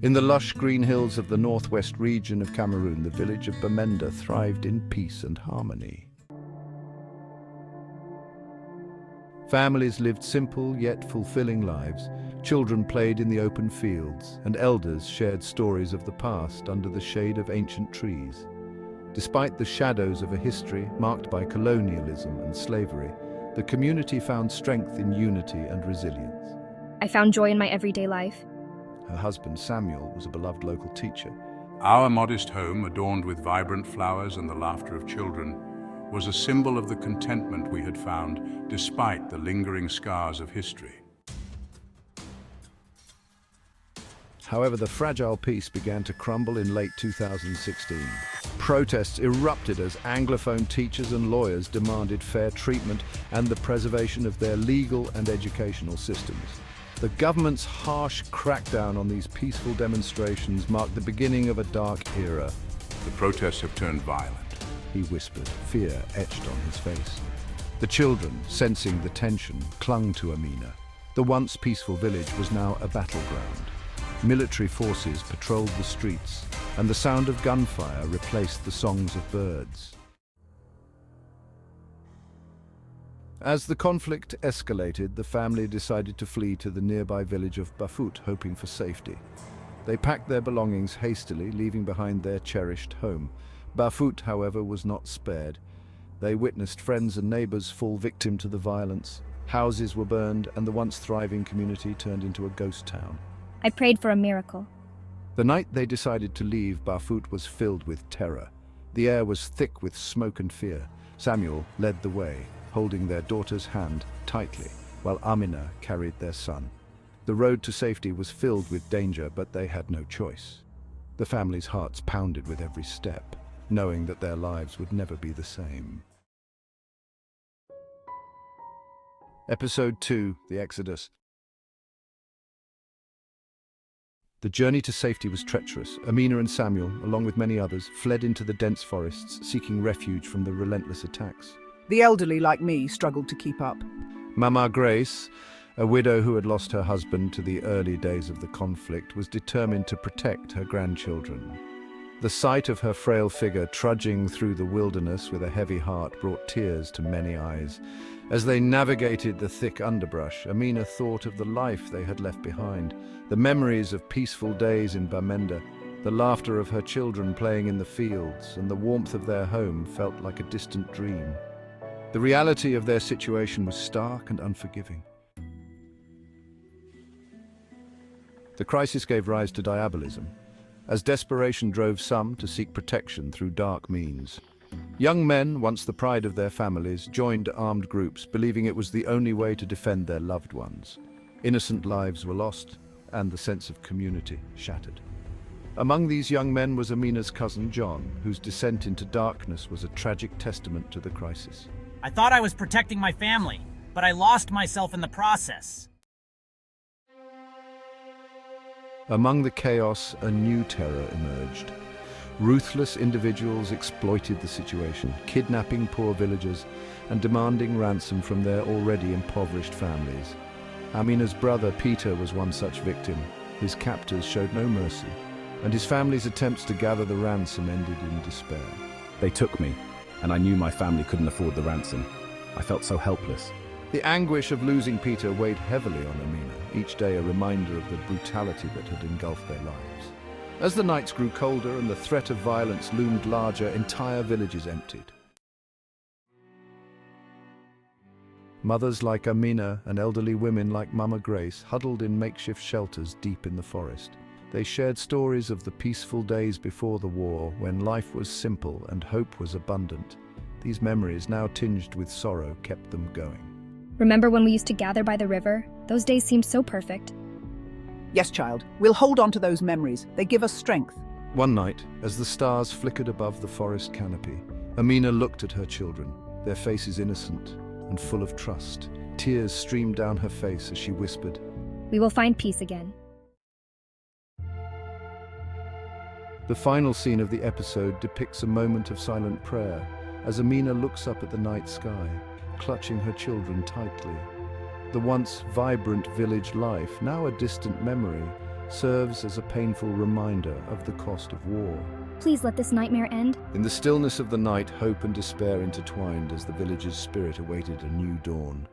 In the lush green hills of the northwest region of Cameroon, the village of Bamenda thrived in peace and harmony. Families lived simple yet fulfilling lives. Children played in the open fields, and elders shared stories of the past under the shade of ancient trees. Despite the shadows of a history marked by colonialism and slavery, the community found strength in unity and resilience. I found joy in my everyday life. Her husband, Samuel, was a beloved local teacher. Our modest home, adorned with vibrant flowers and the laughter of children, was a symbol of the contentment we had found despite the lingering scars of history. However, the fragile peace began to crumble in late 2016. Protests erupted as Anglophone teachers and lawyers demanded fair treatment and the preservation of their legal and educational systems. The government's harsh crackdown on these peaceful demonstrations marked the beginning of a dark era. The protests have turned violent, he whispered, fear etched on his face. The children, sensing the tension, clung to Amina. The once peaceful village was now a battleground. Military forces patrolled the streets, and the sound of gunfire replaced the songs of birds. As the conflict escalated, the family decided to flee to the nearby village of Bafut, hoping for safety. They packed their belongings hastily, leaving behind their cherished home. Bafut, however, was not spared. They witnessed friends and neighbors fall victim to the violence. Houses were burned, and the once thriving community turned into a ghost town. I prayed for a miracle. The night they decided to leave, Bafut was filled with terror. The air was thick with smoke and fear. Samuel led the way, holding their daughter's hand tightly, while Amina carried their son. The road to safety was filled with danger, but they had no choice. The family's hearts pounded with every step, knowing that their lives would never be the same. Episode 2, The Exodus. The journey to safety was treacherous. Amina and Samuel, along with many others, fled into the dense forests, seeking refuge from the relentless attacks. The elderly, like me, struggled to keep up. Mama Grace, a widow who had lost her husband to the early days of the conflict, was determined to protect her grandchildren. The sight of her frail figure trudging through the wilderness with a heavy heart brought tears to many eyes. As they navigated the thick underbrush, Amina thought of the life they had left behind, the memories of peaceful days in Bamenda, the laughter of her children playing in the fields, and the warmth of their home felt like a distant dream. The reality of their situation was stark and unforgiving. The crisis gave rise to diabolism, as desperation drove some to seek protection through dark means. Young men, once the pride of their families, joined armed groups, believing it was the only way to defend their loved ones. Innocent lives were lost, and the sense of community shattered. Among these young men was Amina's cousin John, whose descent into darkness was a tragic testament to the crisis. I thought I was protecting my family, but I lost myself in the process. Among the chaos, a new terror emerged. Ruthless individuals exploited the situation, kidnapping poor villagers and demanding ransom from their already impoverished families. Amina's brother Peter was one such victim. His captors showed no mercy, and his family's attempts to gather the ransom ended in despair. They took me, and I knew my family couldn't afford the ransom. I felt so helpless. The anguish of losing Peter weighed heavily on Amina, each day a reminder of the brutality that had engulfed their lives. As the nights grew colder and the threat of violence loomed larger, entire villages emptied. Mothers like Amina and elderly women like Mama Grace huddled in makeshift shelters deep in the forest. They shared stories of the peaceful days before the war, when life was simple and hope was abundant. These memories, now tinged with sorrow, kept them going. Remember when we used to gather by the river? Those days seemed so perfect. Yes, child, we'll hold on to those memories. They give us strength. One night, as the stars flickered above the forest canopy, Amina looked at her children, their faces innocent and full of trust. Tears streamed down her face as she whispered, We will find peace again. The final scene of the episode depicts a moment of silent prayer as Amina looks up at the night sky, clutching her children tightly. The once vibrant village life, now a distant memory, serves as a painful reminder of the cost of war. Please let this nightmare end. In the stillness of the night, hope and despair intertwined as the village's spirit awaited a new dawn.